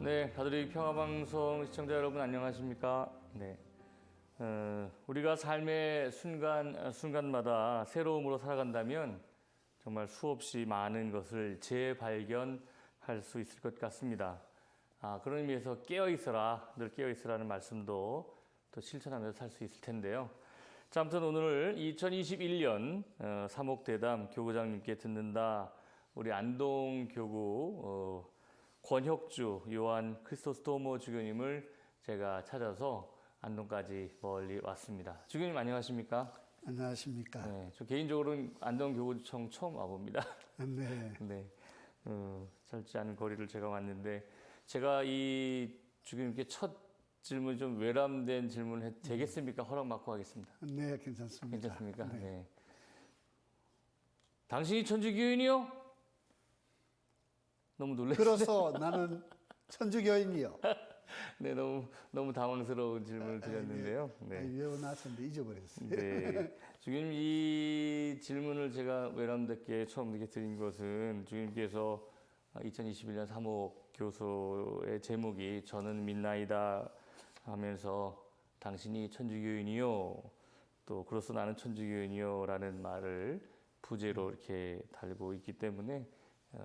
네, 가톨릭 평화방송 시청자 여러분 안녕하십니까? 네, 우리가 삶의 순간마다 새로움으로 살아간다면 정말 수없이 많은 것을 재발견할 수 있을 것 같습니다. 그런 의미에서 깨어 있어라, 늘 깨어 있으라는 말씀도 또 실천하면서 살 수 있을 텐데요. 자, 아무튼 오늘 2021년 사목대담 교구장님께 듣는다. 우리 안동교구 권혁주 요한 크리스토스토모 주교님을 제가 찾아서 안동까지 멀리 왔습니다. 주교님 안녕하십니까? 안녕하십니까? 네, 저 개인적으로는 안동교구청 처음 와봅니다. 네. 네, 짧지 않은 거리를 제가 왔는데 제가 이 주교님께 첫 질문 좀 외람된 질문 해도 되겠습니까? 허락 받고 하겠습니다. 네, 괜찮습니다. 괜찮습니까? 네. 네. 당신이 천주교인이요? 너무 놀랐어요. 그래서 나는 천주교인이요. 네, 너무 당황스러운 질문을 드렸는데요. 네. 외워놨었는데 잊어버렸어요. 네. 주교님, 이 질문을 제가 외람되게 처음 이렇게 드린 것은 주교님께서 2021년 사목 교소의 제목이 저는 믿나이다 하면서 당신이 천주교인이요, 또 그로서 나는 천주교인이요 라는 말을 부제로 이렇게 달고 있기 때문에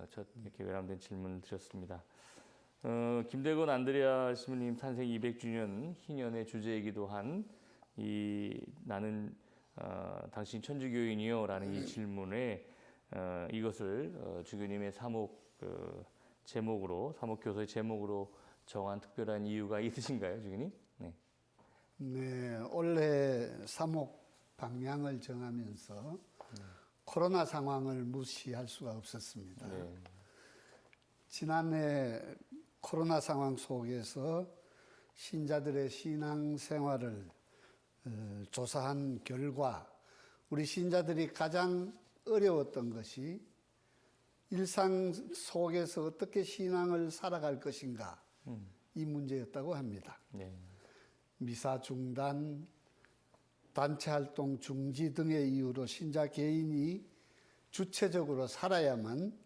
저 이렇게 외람된 질문을 드렸습니다. 김대건 안드레아 신부님 탄생 200주년 희년의 주제이기도 한 이 나는 당신 천주교인이요 라는 이 질문에 이것을 주교님의 사목 제목으로 사목교서의 제목으로 정한 특별한 이유가 있으신가요, 주교님? 네. 네, 원래 사목 방향을 정하면서 코로나 상황을 무시할 수가 없었습니다. 네. 지난해 코로나 상황 속에서 신자들의 신앙 생활을 조사한 결과 우리 신자들이 가장 어려웠던 것이 일상 속에서 어떻게 신앙을 살아갈 것인가 이 문제였다고 합니다. 네. 미사 중단, 단체 활동 중지 등의 이유로 신자 개인이 주체적으로 살아야만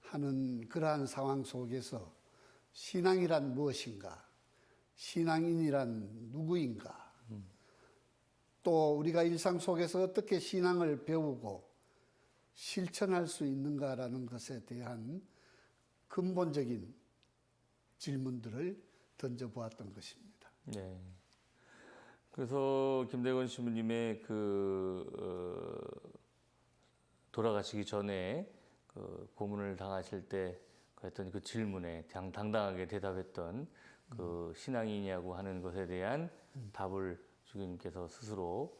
하는 그러한 상황 속에서 신앙이란 무엇인가, 신앙인이란 누구인가, 또 우리가 일상 속에서 어떻게 신앙을 배우고 실천할 수 있는가라는 것에 대한 근본적인 질문들을 던져보았던 것입니다. 네. 그래서 김대건 신부님의 돌아가시기 전에 고문을 당하실 때 했던 그 질문에 당당하게 대답했던 그 신앙이냐고 하는 것에 대한 답을 주교님께서 스스로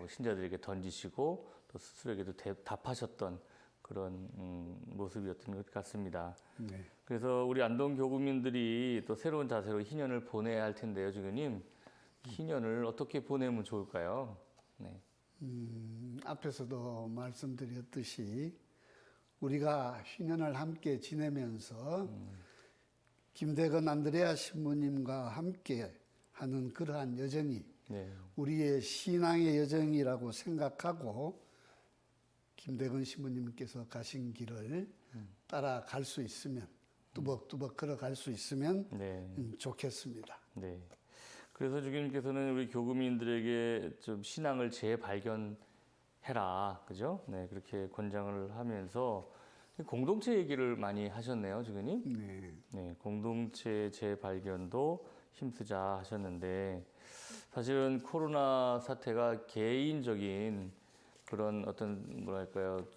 신자들에게 던지시고 또 스스로에게도 답하셨던 그런 모습이었던 것 같습니다. 네. 그래서 우리 안동 교구민들이 또 새로운 자세로 희년을 보내야 할 텐데요, 주교님. 희년을 어떻게 보내면 좋을까요? 네. 앞에서도 말씀드렸듯이 우리가 희년을 함께 지내면서 김대건 안드레아 신부님과 함께 하는 그러한 여정이 우리의 신앙의 여정이라고 생각하고 김대건 신부님께서 가신 길을 따라갈 수 있으면 뚜벅뚜벅 걸어갈 수 있으면 좋겠습니다. 네. 그래서 주교님께서는 우리 교구민들에게 좀 신앙을 재발견해라, 그죠? 네, 그렇게 권장을 하면서 공동체 얘기를 많이 하셨네요, 주교님. 네. 네, 공동체 재발견도 힘쓰자 하셨는데 사실은 코로나 사태가 개인적인 그런 어떤 뭐랄까요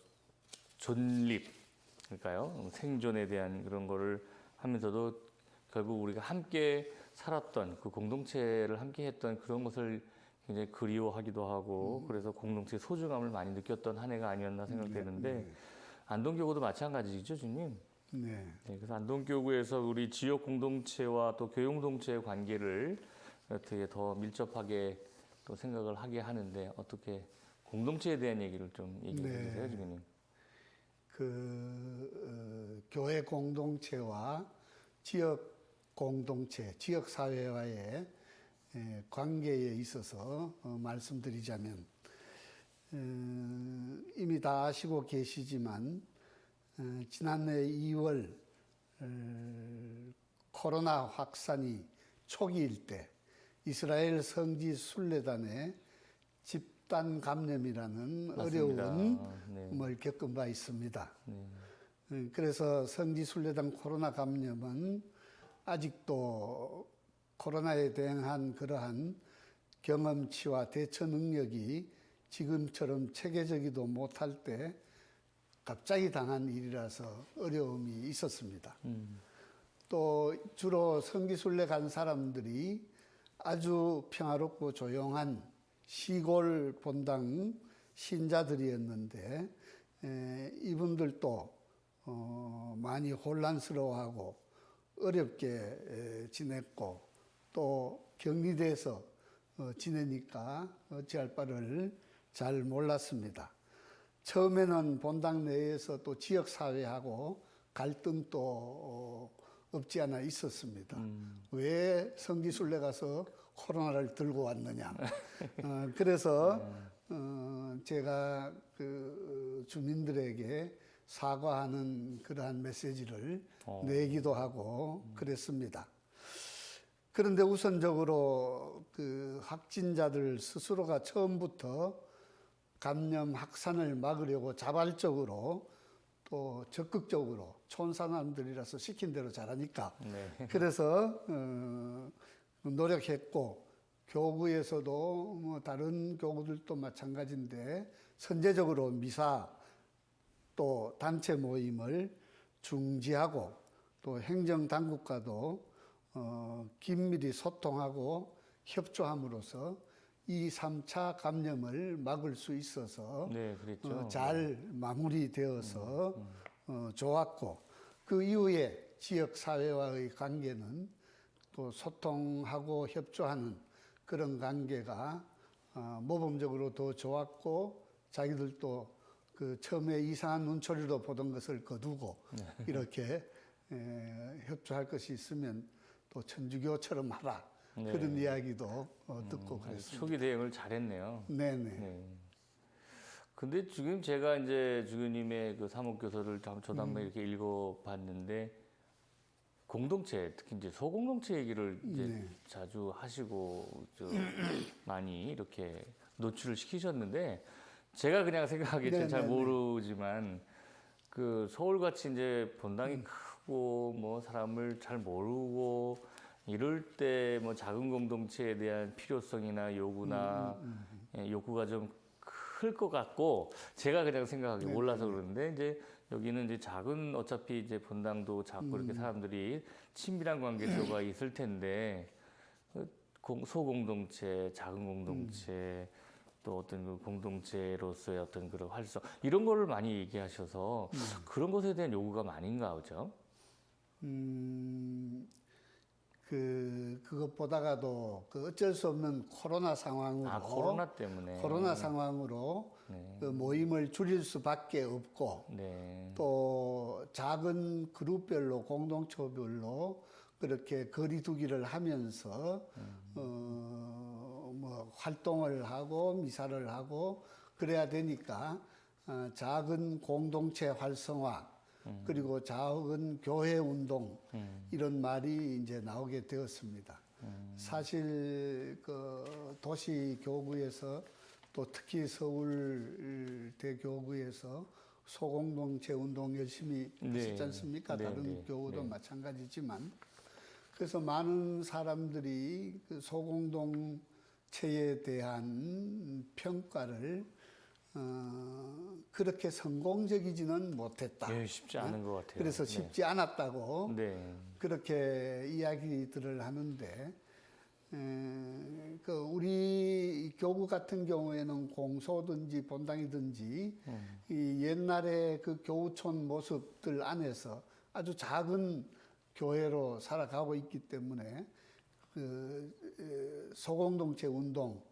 존립일까요? 생존에 대한 그런 거를 하면서도 결국 우리가 함께 살았던 그 공동체를 함께 했던 그런 것을 굉장히 그리워하기도 하고 그래서 공동체의 소중함을 많이 느꼈던 한 해가 아니었나 생각되는데 안동교구도 마찬가지죠, 주님? 네. 네, 그래서 안동교구에서 우리 지역 공동체와 또 교육공동체의 관계를 어떻게 더 밀접하게 또 생각을 하게 하는데 어떻게 공동체에 대한 얘기를 좀 얘기해 주세요, 주님. 교회 공동체와 지역 공동체, 지역 사회와의 관계에 있어서 말씀드리자면 이미 다 아시고 계시지만 지난해 2월 코로나 확산이 초기일 때 이스라엘 성지 순례단의 집단 감염이라는 맞습니다. 어려움을 겪은 바 있습니다. 그래서 성지 순례단 코로나 감염은 아직도 코로나에 대응한 그러한 경험치와 대처 능력이 지금처럼 체계적이도 못할 때 갑자기 당한 일이라서 어려움이 있었습니다. 또 주로 성지순례 간 사람들이 아주 평화롭고 조용한 시골 본당 신자들이었는데 이분들도 많이 혼란스러워하고 어렵게 지냈고 또 격리돼서 지내니까 어찌할 바를 잘 몰랐습니다. 처음에는 본당 내에서 또 지역사회하고 갈등도 없지 않아 있었습니다. 왜 성지순례 가서 코로나를 들고 왔느냐. 그래서 제가 그 주민들에게 사과하는 그러한 메시지를 내기도 하고 그랬습니다. 그런데 우선적으로 그 확진자들 스스로가 처음부터 감염 확산을 막으려고 자발적으로 또 적극적으로 촌사람들이라서 시킨 대로 잘하니까 그래서 노력했고 교구에서도 뭐 다른 교구들도 마찬가지인데 선제적으로 미사 또 단체 모임을 중지하고 또 행정당국과도 긴밀히 소통하고 협조함으로써 2, 3차 감염을 막을 수 있어서 잘 마무리되어서 좋았고 그 이후에 지역사회와의 관계는 또 소통하고 협조하는 그런 관계가 모범적으로 더 좋았고 자기들도 그 처음에 이상한 눈초리로 보던 것을 거두고 이렇게 협조할 것이 있으면 또 천주교처럼 하라. 그런 이야기도 듣고 그랬습니다. 초기 대응을 잘했네요. 네네. 근데 지금 제가 이제 주교님의 그 사목교서를 저도 한번 이렇게 읽어봤는데 공동체, 특히 이제 소공동체 얘기를 이제 자주 하시고 많이 이렇게 노출을 시키셨는데 제가 그냥 생각하기에 잘 모르지만 그 서울같이 이제 본당이 크고 뭐 사람을 잘 모르고 이럴 때 뭐 작은 공동체에 대한 필요성이나 요구나 욕구가 좀 클 것 같고 제가 그냥 생각하기 몰라서 그러는데 이제 여기는 이제 작은 어차피 이제 본당도 작고 이렇게 사람들이 친밀한 관계 속에 있을 텐데 소공동체, 작은 공동체 또 어떤 그 공동체로서의 어떤 그런 활성 이런 거를 많이 얘기하셔서 그런 것에 대한 요구가 많은가 보죠. 그것보다가도 그 어쩔 수 없는 코로나 상황으로 코로나 때문에 코로나 상황으로 그 모임을 줄일 수밖에 없고 또 작은 그룹별로 공동체별로 그렇게 거리두기를 하면서 뭐 활동을 하고 미사를 하고 그래야 되니까 작은 공동체 활성화 그리고 작은 교회 운동 이런 말이 이제 나오게 되었습니다. 사실 그 도시 교구에서 또 특히 서울 대교구에서 소공동체 운동 열심히 하셨지 않습니까? 다른 교구도 마찬가지지만 그래서 많은 사람들이 그 소공동체에 대한 평가를 그렇게 성공적이지는 못했다. 쉽지 않은 것 같아요. 그래서 쉽지 않았다고 그렇게 이야기들을 하는데 그 우리 교구 같은 경우에는 공소든지 본당이든지 이 옛날에 그 교우촌 모습들 안에서 아주 작은 교회로 살아가고 있기 때문에 그 소공동체 운동,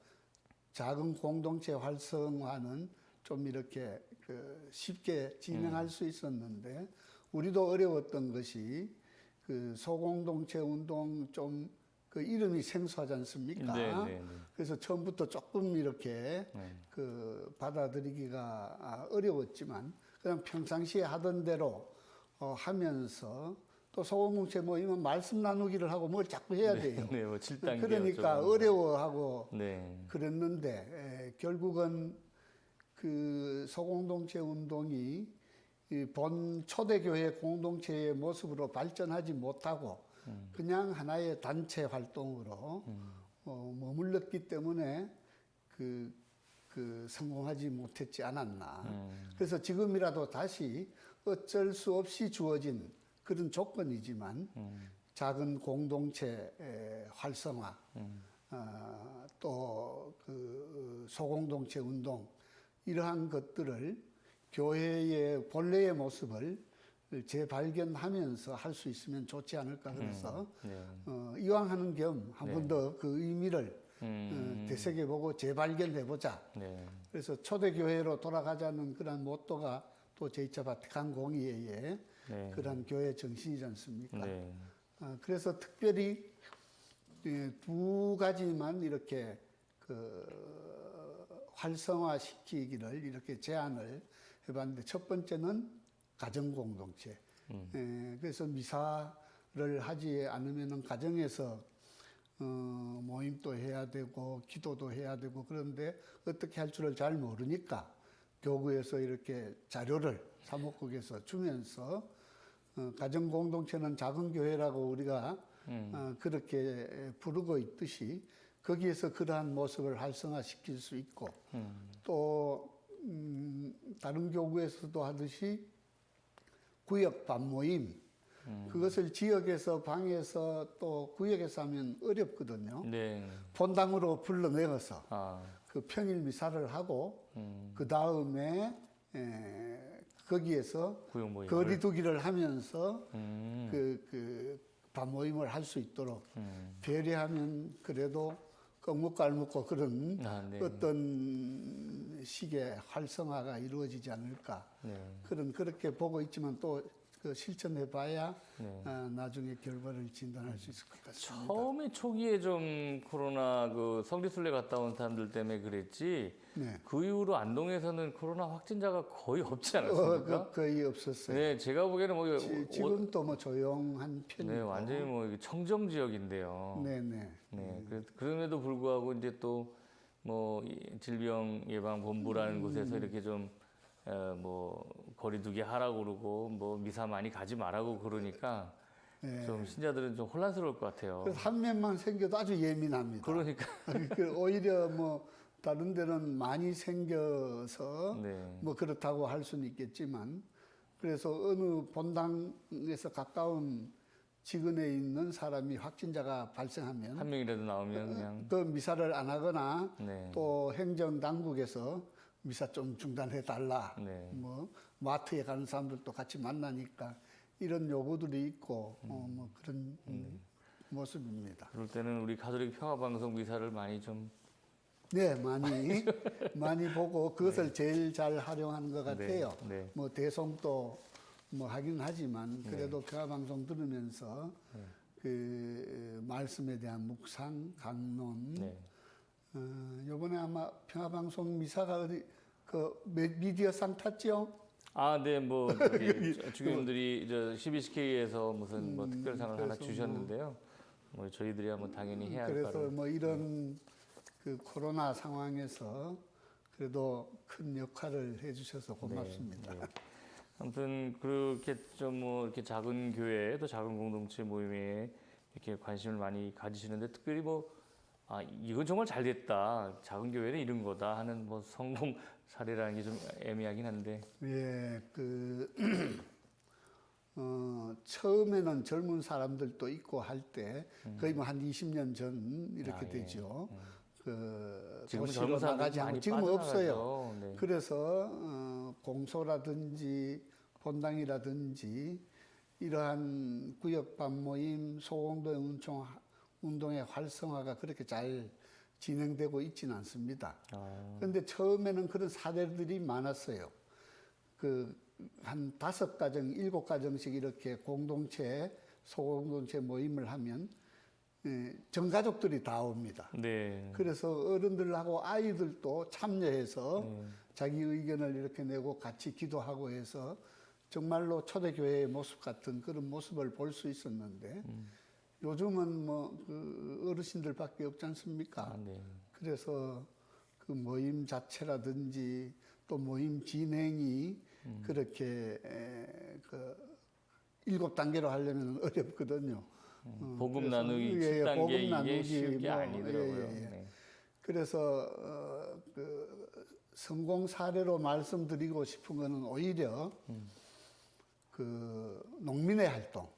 작은 공동체 활성화는 좀 이렇게 그 쉽게 진행할 수 있었는데 우리도 어려웠던 것이 그 소공동체 운동 좀 그 이름이 생소하지 않습니까? 그래서 처음부터 조금 이렇게 그 받아들이기가 어려웠지만 그냥 평상시에 하던 대로 하면서 또 소공동체 모이면 말씀 나누기를 하고 뭘 자꾸 해야 돼요. 네, 뭐 7단계 그러니까 어려워하고 네. 그랬는데 결국은 그 소공동체 운동이 이 본 초대교회 공동체의 모습으로 발전하지 못하고 그냥 하나의 단체 활동으로 머물렀기 때문에 그 성공하지 못했지 않았나. 그래서 지금이라도 다시 어쩔 수 없이 주어진 그런 조건이지만 작은 공동체 활성화, 또 그 소공동체 운동 이러한 것들을 교회의 본래의 모습을 재발견하면서 할 수 있으면 좋지 않을까 그래서 이왕 하는 겸 한 번 더 그 의미를 되새겨보고 재발견해보자. 네. 그래서 초대교회로 돌아가자는 그런 모토가 또 제2차 바티칸 공의회의 네. 그런 교회 정신이지 않습니까? 네. 그래서 특별히 두 가지만 이렇게 활성화시키기를 이렇게 제안을 해봤는데 첫 번째는 가정공동체. 그래서 미사를 하지 않으면 가정에서 모임도 해야 되고 기도도 해야 되고 그런데 어떻게 할 줄을 잘 모르니까 교구에서 이렇게 자료를 사목국에서 주면서 가정공동체는 작은 교회라고 우리가 그렇게 부르고 있듯이 거기에서 그러한 모습을 활성화시킬 수 있고 또 다른 교구에서도 하듯이 구역 반모임 그것을 지역에서 방에서 또 구역에서 하면 어렵거든요. 네. 본당으로 불러내어서 그 평일 미사를 하고 그 다음에 거기에서 구역 모임을. 거리두기를 하면서 그 반모임을 할 수 있도록 배려하면 그래도 꺽묵깔묵고 그런 네. 어떤 식의 활성화가 이루어지지 않을까. 네. 그렇게 보고 있지만 또 그 실천해봐야 네. 나중에 결과를 진단할 수 있을 것 같습니다. 처음에 초기에 좀 코로나 그 성지순례 갔다 온 사람들 때문에 그랬지. 네. 그 이후로 안동에서는 코로나 확진자가 거의 없지 않았습니까? 거의 없었어요. 네, 제가 보기에는 뭐 지금 또 뭐 조용한 편이고. 네, 완전히 뭐 이게 청정 지역인데요. 네네. 네, 그럼에도 불구하고 이제 또 뭐 질병 예방 본부라는 곳에서 이렇게 좀 뭐 거리두기 하라고 그러고 뭐 미사 많이 가지 말라고 그러니까 네. 좀 신자들은 좀 혼란스러울 것 같아요. 그래서 한 명만 생겨도 아주 예민합니다. 그러니까 오히려 뭐 다른 데는 많이 생겨서 네. 뭐 그렇다고 할 수는 있겠지만 그래서 어느 본당에서 가까운 지근에 있는 사람이 확진자가 발생하면 한 명이라도 나오면 그냥 그 미사를 안 하거나 네. 또 행정 당국에서 미사 좀 중단해 달라. 네. 뭐 마트에 가는 사람들도 같이 만나니까 이런 요구들이 있고 뭐 그런 모습입니다. 그럴 때는 우리 가톨릭 평화방송 미사를 많이 좀 네, 많이 보고 그것을 제일 잘 활용하는 것 같아요. 네. 뭐 대송도 뭐 하긴 하지만 그래도 평화방송 들으면서 그 말씀에 대한 묵상, 강론. 네. 요번에 아마 평화방송 미사가 어디 그 미디어상 탔죠? 네, 뭐 저기 주교님들이 저 CBCK에서 무슨 뭐 특별상을 하나 그래서 주셨는데요. 뭐 저희들이야 뭐 당연히 해야 할 그래서 바를. 뭐 이런 그 코로나 상황에서 그래도 큰 역할을 해주셔서 고맙습니다. 네. 아무튼 그렇게 좀 뭐 이렇게 작은 교회 또 작은 공동체 모임에 이렇게 관심을 많이 가지시는데 특별히 뭐 이건 정말 잘 됐다 작은 교회는 이런 거다 하는 뭐 성공 사례라는 게 좀 애매하긴 한데. 예, 처음에는 젊은 사람들도 있고 할 때 거의 뭐 한 20년 전 이렇게 예. 되죠. 지금은 도시로 젊은 사람들이 나가지 않고 많이 지금 빠져나가죠. 없어요. 네. 그래서 공소라든지 본당이라든지 이러한 구역 반모임, 소공동 운동의 활성화가 그렇게 잘 진행되고 있지는 않습니다. 그런데 처음에는 그런 사례들이 많았어요. 한 5가정, 7가정씩 이렇게 공동체, 소공동체 모임을 하면 전가족들이 다 옵니다. 네. 그래서 어른들하고 아이들도 참여해서 자기 의견을 이렇게 내고 같이 기도하고 해서 정말로 초대교회의 모습 같은 그런 모습을 볼 수 있었는데 요즘은 뭐 그 어르신들밖에 없지 않습니까? 아, 네. 그래서 그 모임 자체라든지 또 모임 진행이 그렇게 그 7단계로 하려면 어렵거든요. 복음 그래서 나누기 예, 7단계 복음 이게 나누기 쉬운 게 뭐, 아니더라고요. 예, 예. 네. 그래서 그 성공 사례로 말씀드리고 싶은 거는 오히려 그 농민의 활동,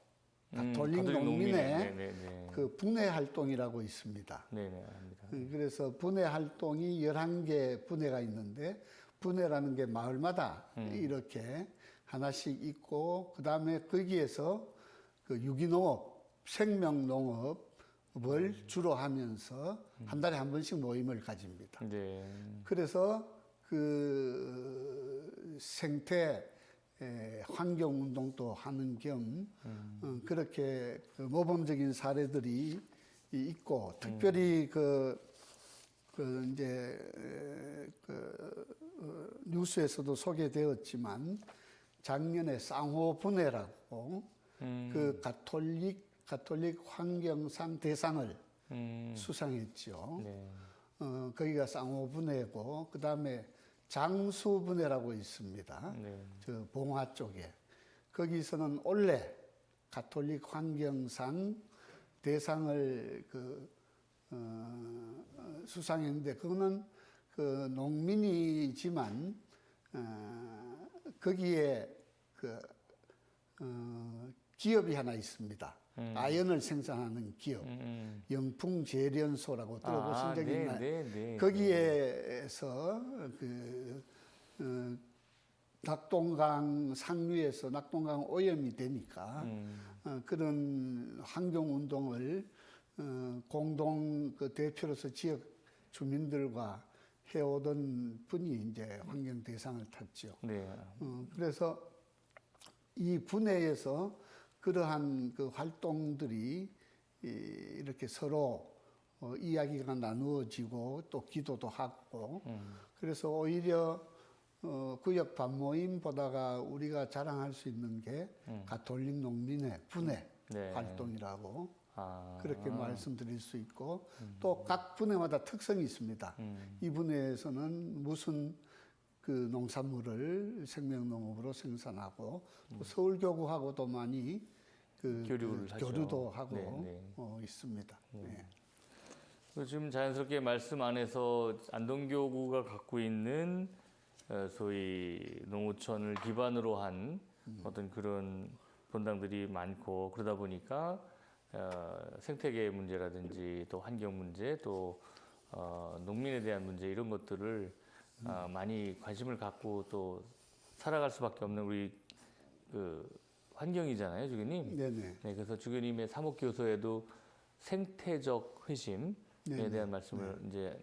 가톨릭 가톨릭 농민의 네네네. 그 분회 활동이라고 있습니다. 네네, 압니다. 그래서 분회 활동이 11개 분회가 있는데 분회라는 게 마을마다 이렇게 하나씩 있고 그다음에 거기에서 그 유기농업, 생명농업을 주로 하면서 한 달에 한 번씩 모임을 가집니다. 네. 그래서 그 생태 환경 운동도 하는 겸 그렇게 그 모범적인 사례들이 있고 특별히 그 이제 뉴스에서도 소개되었지만 작년에 쌍호분해라고 그 가톨릭 환경상 대상을 수상했죠. 네. 거기가 쌍호분해고 그 다음에 장수분해라고 있습니다. 네. 저 봉화 쪽에 거기서는 올해 가톨릭 환경상 대상을 수상했는데 그거는 그 농민이지만 거기에 기업이 하나 있습니다. 아연을 생산하는 기업, 영풍재련소라고 들어보신 적이 있나요? 네. 거기에서 낙동강 상류에서 낙동강 오염이 되니까 그런 환경 운동을 공동 그 대표로서 지역 주민들과 해오던 분이 이제 환경 대상을 탔죠. 네. 그래서 이 분해에서 그러한 그 활동들이 이렇게 서로 이야기가 나누어지고 또 기도도 하고 그래서 오히려 구역 반모임보다가 우리가 자랑할 수 있는 게 가톨릭 농민의 분해 네. 활동이라고 아. 그렇게 말씀드릴 수 있고 또 각 분해마다 특성이 있습니다. 이 분해에서는 무슨 그 농산물을 생명농업으로 생산하고 또 서울교구하고도 많이 교류도 하고 있습니다. 네. 지금 자연스럽게 말씀 안에서 안동교구가 갖고 있는 소위 농어촌을 기반으로 한 어떤 그런 본당들이 많고 그러다 보니까 생태계 문제라든지 또 환경 문제 또 농민에 대한 문제 이런 것들을 많이 관심을 갖고 또 살아갈 수밖에 없는 우리 그 환경이잖아요, 주교님. 네네. 네, 그래서 주교님의 사목교서에도 생태적 회심에 네네. 대한 말씀을 이제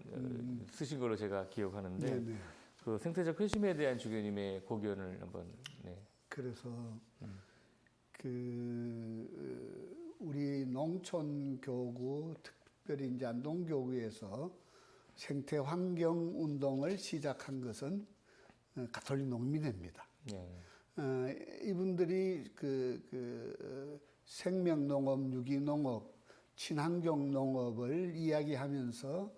쓰신 걸로 제가 기억하는데 네네. 그 생태적 회심에 대한 주교님의 고견을 한번. 네. 그래서 우리 농촌교구 특별히 이제 안동교구에서 생태 환경 운동을 시작한 것은 가톨릭 농민회입니다. 네. 이분들이 생명농업, 유기농업, 친환경 농업을 이야기하면서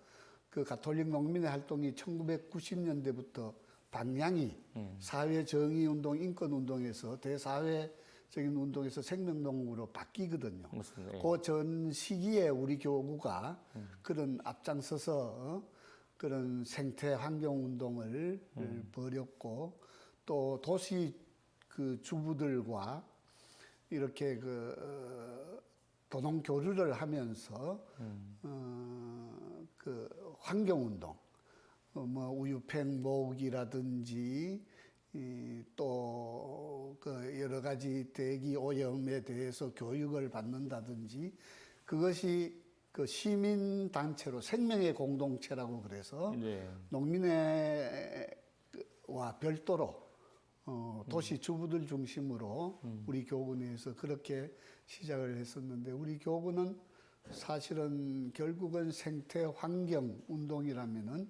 그 가톨릭 농민의 활동이 1990년대부터 방향이 사회정의운동, 인권운동에서 대사회적인 운동에서 생명농업으로 바뀌거든요. 맞습니다. 예. 그 전 시기에 우리 교구가 그런 앞장서서 그런 생태 환경 운동을 벌였고 또 도시 그 주부들과 이렇게 도농 교류를 하면서 그 환경 운동, 뭐 우유팩 모으기라든지 또 그 여러 가지 대기 오염에 대해서 교육을 받는다든지 그것이 그 시민 단체로 생명의 공동체라고 그래서 네. 농민회와 별도로 도시 주부들 중심으로 우리 교구 내에서 그렇게 시작을 했었는데 우리 교구는 사실은 결국은 생태 환경 운동이라면은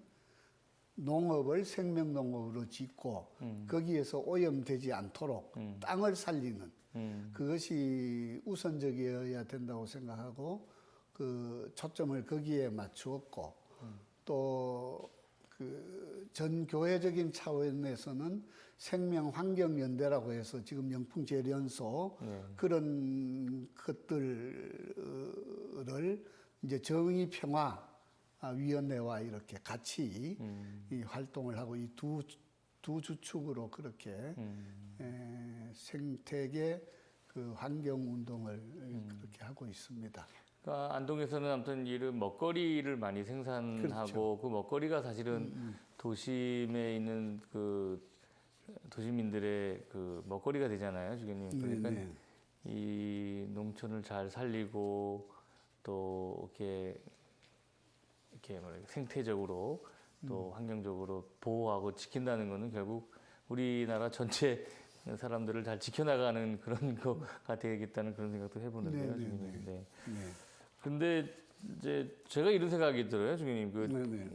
농업을 생명농업으로 짓고 거기에서 오염되지 않도록 땅을 살리는 그것이 우선적이어야 된다고 생각하고 그 초점을 거기에 맞추었고 또 그 전 교회적인 차원에서는 생명환경연대라고 해서 지금 영풍재련소 그런 것들을 이제 정의평화위원회와 이렇게 같이 이 활동을 하고 이 두 주축으로 그렇게 생태계 그 환경운동을 그렇게 하고 있습니다. 그러니까 안동에서는 아무튼 이런 먹거리를 많이 생산하고 그렇죠. 그 먹거리가 사실은 도심에 있는 그 도시민들의 그 먹거리가 되잖아요, 주교님. 그러니까 네네. 이 농촌을 잘 살리고 또 이렇게 뭐랄까 생태적으로 또 환경적으로 보호하고 지킨다는 거는 결국 우리나라 전체 사람들을 잘 지켜나가는 그런 거가 되겠다는 그런 생각도 해보는데요, 네네네. 주교님. 네. 네. 근데 이제 제가 이런 생각이 들어요, 주교님. 네네.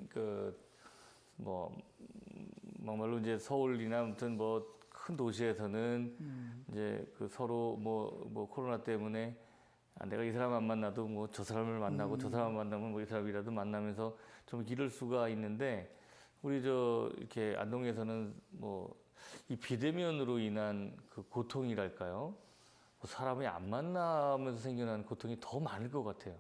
막말로 이제 서울이나 아무튼 뭐 큰 도시에서는 이제 그 서로 뭐 코로나 때문에 내가 이 사람 안 만나도 뭐 저 사람을 만나고 저 사람 만나면 뭐 이 사람이라도 만나면서 좀 기를 수가 있는데 우리 이렇게 안동에서는 뭐 이 비대면으로 인한 그 고통이랄까요? 뭐 사람이 안 만나면서 생겨난 고통이 더 많을 것 같아요.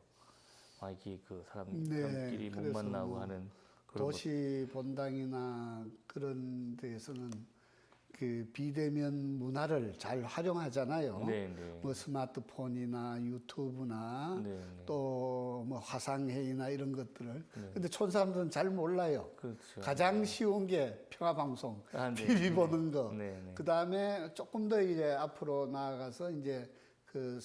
이게 그 사람끼리 못 그래서 만나고 뭐 하는 그런 도시 본당이나 그런 데에서는 그 비대면 문화를 잘 활용하잖아요. 네, 네. 뭐 스마트폰이나 유튜브나 네, 네. 또 뭐 화상회의나 이런 것들을. 근데 촌 사람들은 잘 몰라요. 그렇죠. 가장 쉬운 게 평화방송, 네. TV 보는 거. 네, 네. 그 다음에 조금 더 이제 앞으로 나아가서 이제 그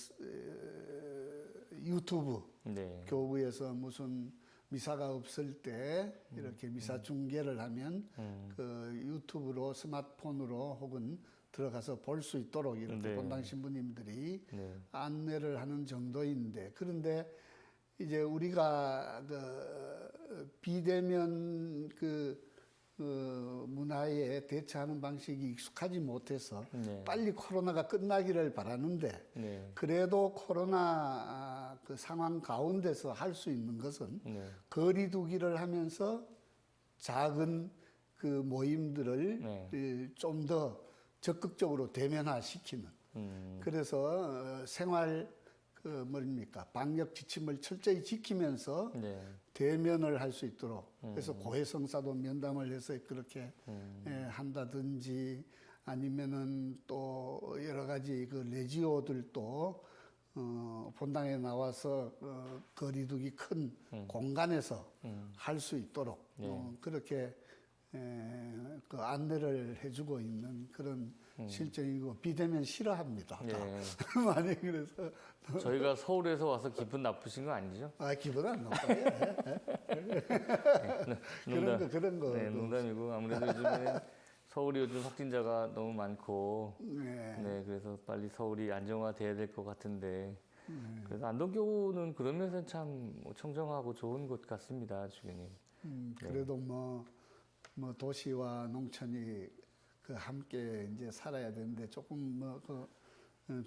유튜브 네. 교구에서 무슨 미사가 없을 때 이렇게 미사 중계를 하면 그 유튜브로 스마트폰으로 혹은 들어가서 볼 수 있도록 이렇게 네. 본당 신부님들이 네. 안내를 하는 정도인데 그런데 이제 우리가 그 비대면 문화에 대처하는 방식이 익숙하지 못해서 네. 빨리 코로나가 끝나기를 바라는데 네. 그래도 코로나 그 상황 가운데서 할 수 있는 것은 네. 거리 두기를 하면서 작은 그 모임들을 네. 좀 더 적극적으로 대면화시키는 그래서 생활 방역 지침을 철저히 지키면서 네. 대면을 할 수 있도록 그래서 고해성사도 면담을 해서 그렇게 한다든지 아니면은 또 여러 가지 그 레지오들도 본당에 나와서 거리두기 큰 공간에서 할 수 있도록 그렇게 그 안내를 해주고 있는 그런 실정이고 비대면 싫어합니다. 네. 많이 그래서 저희가 서울에서 와서 기분 나쁘신 거 아니죠? 기분 안 나빠요. 그런 거. 네, 농담이고 아무래도 요즘에 서울이 요즘 확진자가 너무 많고 네, 그래서 빨리 서울이 안정화돼야 될 것 같은데 그래서 안동교구는 그런 면에서 참 청정하고 좋은 곳 같습니다, 주교님. 그래도 뭐 도시와 농촌이 그 함께 이제 살아야 되는데 조금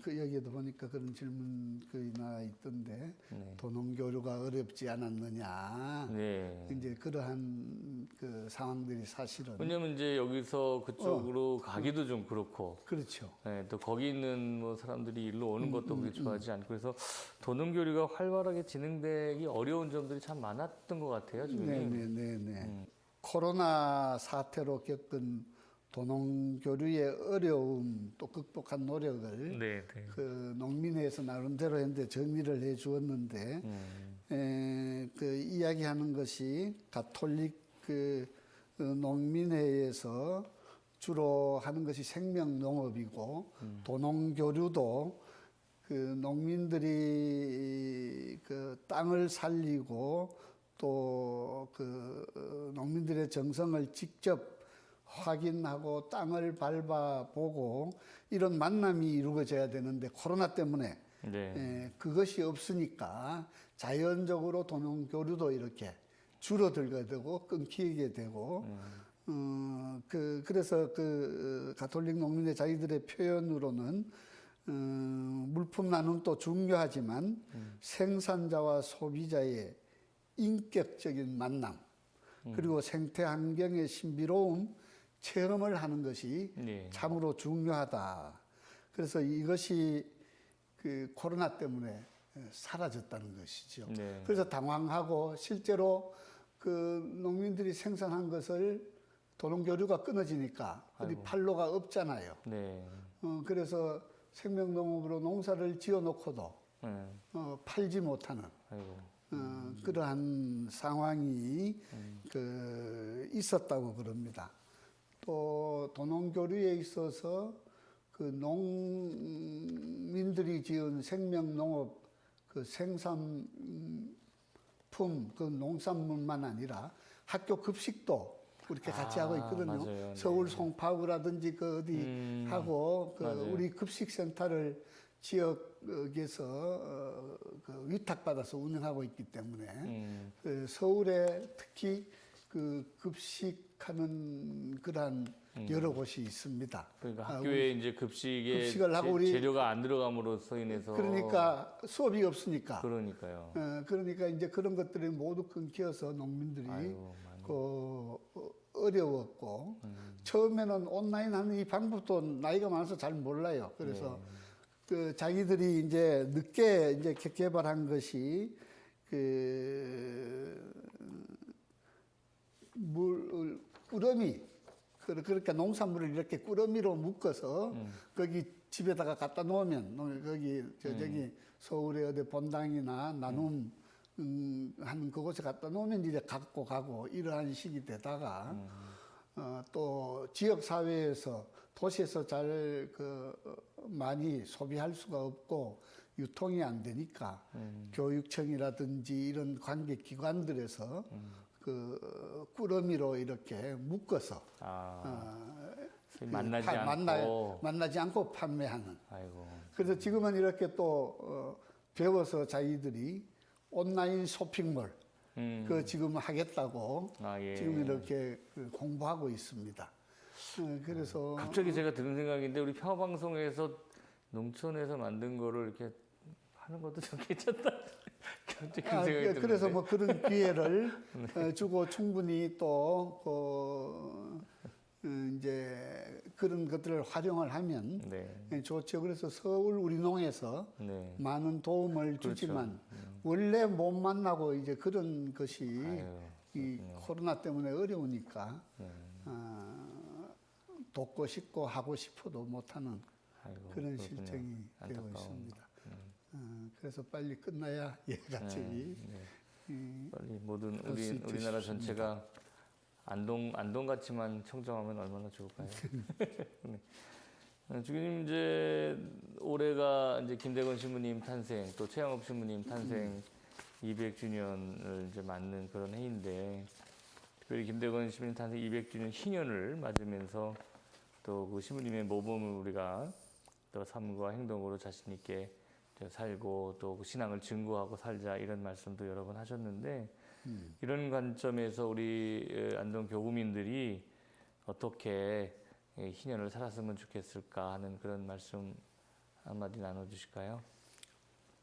그 여기에도 보니까 그런 질문 나 있던데 도농교류가 어렵지 않았느냐. 네. 이제 그러한 그 상황들이 사실은 왜냐면 이제 여기서 그쪽으로 가기도 좀 그렇고. 그렇죠. 네, 또 거기 있는 뭐 사람들이 일로 오는 것도 그렇게 좋아하지 않고 그래서 도농교류가 활발하게 진행되기 어려운 점들이 참 많았던 것 같아요, 지금. 네네네. 코로나 사태로 겪은 도농교류의 어려움 또 극복한 노력을 네, 네. 그 농민회에서 나름대로 했는데 정리를 해 주었는데 그 이야기하는 것이 가톨릭 그 농민회에서 주로 하는 것이 생명농업이고 도농교류도 그 농민들이 그 땅을 살리고 또 그 농민들의 정성을 직접 확인하고 땅을 밟아보고 이런 만남이 이루어져야 되는데 코로나 때문에 그것이 없으니까 자연적으로 도농교류도 이렇게 줄어들게 되고 끊기게 되고 그래서 가톨릭 농민의 자기들의 표현으로는 물품 나눔도 중요하지만 생산자와 소비자의 인격적인 만남 그리고 생태 환경의 신비로움 체험을 하는 것이 네. 참으로 중요하다. 그래서 이것이 그 코로나 때문에 사라졌다는 것이죠. 네. 그래서 당황하고 실제로 그 농민들이 생산한 것을 도농교류가 끊어지니까 어디 아이고. 판로가 없잖아요. 네. 그래서 생명농업으로 농사를 지어놓고도 네. 팔지 못하는 아이고. 그러한 상황이 있었다고 그럽니다. 또 도농교류에 있어서 그 농민들이 지은 생명농업 그 생산품 그 농산물만 아니라 학교 급식도 그렇게 같이 하고 있거든요. 맞아요. 네. 서울 송파구라든지 그 어디 하고 그 맞아요. 우리 급식센터를 지역에서 그 위탁받아서 운영하고 있기 때문에 그 서울에 특히 그 급식하는 그러한 여러 곳이 있습니다. 그러니까 학교에 이제 급식에 급식을 하고 우리 재료가 안 들어감으로써 인해서 그러니까 수업이 없으니까. 그러니까요. 그러니까 이제 그런 것들이 모두 끊겨서 농민들이 아이고, 많이. 어려웠고 처음에는 온라인 하는 이 방법도 나이가 많아서 잘 몰라요. 그래서 그 자기들이 이제 늦게 이제 개발한 것이 그 꾸러미 그러니까 농산물을 이렇게 꾸러미로 묶어서 거기 집에다가 갖다 놓으면 거기 저기 서울의 어디 본당이나 나눔 하는 그곳에 갖다 놓으면 이제 갖고 가고 이러한 식이 되다가 또 지역 사회에서 도시에서 잘 많이 소비할 수가 없고 유통이 안 되니까 교육청이라든지 이런 관계 기관들에서 그 꾸러미로 이렇게 묶어서 만나지 않고 판매하는. 아이고. 그래서 지금은 이렇게 또 배워서 자기들이 온라인 쇼핑몰 그 지금 하겠다고 예. 지금 이렇게 공부하고 있습니다. 그래서 갑자기 제가 드는 생각인데 우리 평화방송에서 농촌에서 만든 거를 이렇게 하는 것도 좀 괜찮다. 갑자기 그 생각이 드는데. 그래서 뭐 그런 기회를 주고 충분히 또 이제 그런 것들을 활용을 하면 네. 좋죠. 그래서 서울 우리농에서 네. 많은 도움을 그렇죠. 주지만 원래 못 만나고 이제 그런 것이 아유, 이 코로나 때문에 어려우니까 돕고 싶고 하고 싶어도 못하는 아이고, 그런 그렇군요. 실정이 되고 안타까운. 있습니다. 그래서 빨리 끝나야 얘같이 빨리 모든 할수 있게 우리나라 싶습니다. 전체가 안동 같이만 청정하면 얼마나 좋을까요? 네. 주교님 이제 올해가 이제 김대건 신부님 탄생 또 최양업 신부님 탄생 200주년을 이제 맞는 그런 해인데 특별히 김대건 신부님 탄생 200주년 희년을 맞으면서 또 그 신부님의 모범을 우리가 또 삶과 행동으로 자신 있게 살고 또 그 신앙을 증거하고 살자 이런 말씀도 여러 번 하셨는데 이런 관점에서 우리 안동 교구민들이 어떻게 희년을 살았으면 좋겠을까 하는 그런 말씀 한마디 나눠주실까요?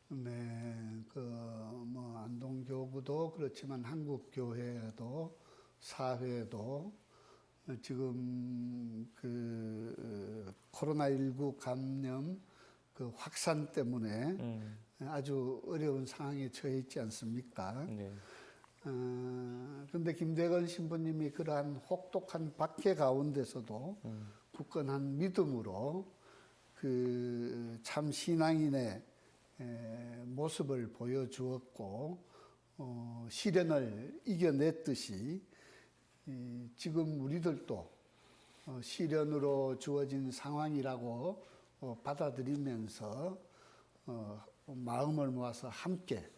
네, 뭐 안동 교구도 그렇지만 한국 교회도 사회도 지금 코로나19 감염 확산 때문에 아주 어려운 상황에 처해 있지 않습니까? 네. 그런데 김대건 신부님이 그러한 혹독한 박해 가운데서도 굳건한 믿음으로 참 신앙인의 모습을 보여주었고 시련을 이겨냈듯이 지금 우리들도 시련으로 주어진 상황이라고 받아들이면서 마음을 모아서 함께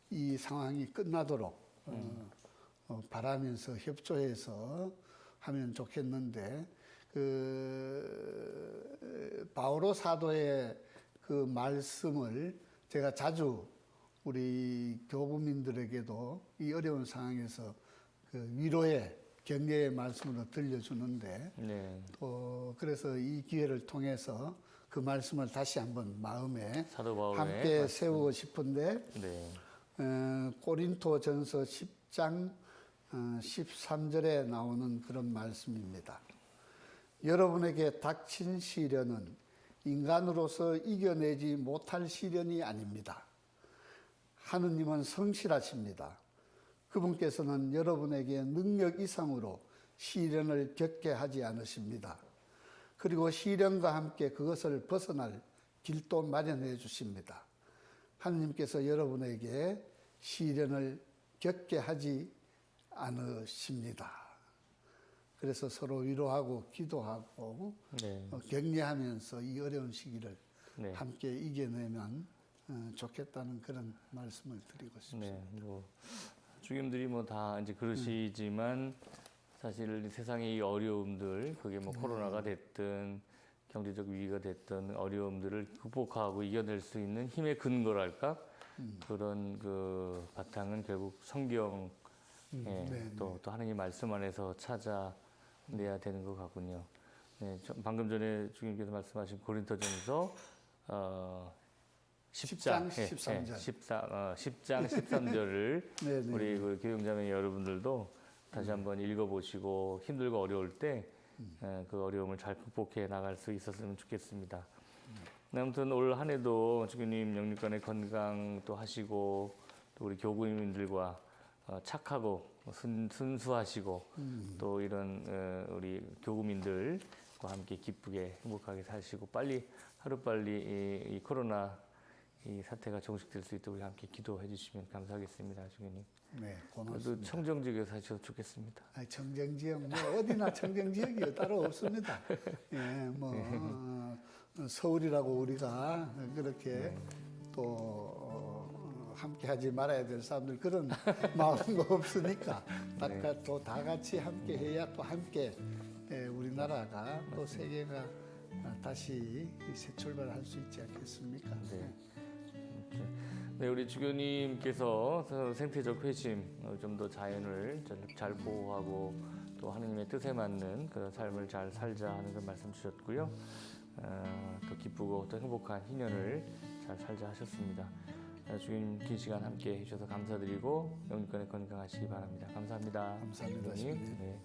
이 상황이 끝나도록 바라면서 협조해서 하면 좋겠는데 바오로 사도의 그 말씀을 제가 자주 우리 교부민들에게도 이 어려운 상황에서 그 위로의 격려의 말씀으로 들려주는데 네. 또 그래서 이 기회를 통해서 그 말씀을 다시 한번 마음에 사도 바울의 함께 말씀. 세우고 싶은데 네. 고린토전서 10장 13절에 나오는 그런 말씀입니다. 여러분에게 닥친 시련은 인간으로서 이겨내지 못할 시련이 아닙니다. 하느님은 성실하십니다. 그분께서는 여러분에게 능력 이상으로 시련을 겪게 하지 않으십니다. 그리고 시련과 함께 그것을 벗어날 길도 마련해 주십니다. 하느님께서 여러분에게 시련을 겪게 하지 않으십니다. 그래서 서로 위로하고 기도하고 네. 격려하면서 이 어려운 시기를 네. 함께 이겨내면 좋겠다는 그런 말씀을 드리고 싶습니다. 네. 뭐 주님들이 뭐 다 이제 그러시지만 사실 세상의 이 어려움들, 그게 뭐 코로나가 됐든 경제적 위기가 됐든 어려움들을 극복하고 이겨낼 수 있는 힘의 근거랄까? 그런 그 바탕은 결국 성경, 또 하나님 말씀 안에서 찾아내야 되는 것 같군요. 네, 방금 전에 주님께서 말씀하신 고린토전서 10장 13절. 10장 13절을 네네. 우리 그 교육자매 여러분들도 다시 한번 읽어보시고 힘들고 어려울 때 그 어려움을 잘 극복해 나갈 수 있었으면 좋겠습니다. 아무튼 올 한 해도 주님 영육간의 건강 또 하시고 또 우리 교구민들과 착하고 순수하시고 또 이런 우리 교구민들과 함께 기쁘게 행복하게 사시고 빨리 하루빨리 이 코로나 이 사태가 종식될 수 있도록 우리 함께 기도해 주시면 감사하겠습니다, 주님. 네, 저도 고맙습니다. 청정지역에 사셔도 좋겠습니다. 청정지역 뭐 어디나 청정지역이요 따로 없습니다. 예, 뭐 서울이라고 우리가 그렇게 또 함께하지 말아야 될 사람들 그런 마음도 없으니까 또 다 같이 함께해야 또 함께 우리나라가 또 세계가 다시 새 출발할 수 있지 않겠습니까? 네. 네, 우리 주교님께서 생태적 회심, 좀 더 자연을 잘 보호하고 또 하느님의 뜻에 맞는 그런 삶을 잘 살자 하는 그런 말씀 주셨고요. 또 기쁘고 또 행복한 희년을 잘 살자 하셨습니다. 주님 긴 시간 함께 해주셔서 감사드리고 영육간에 건강하시기 바랍니다. 감사합니다. 감사합니다. 주교님. 네.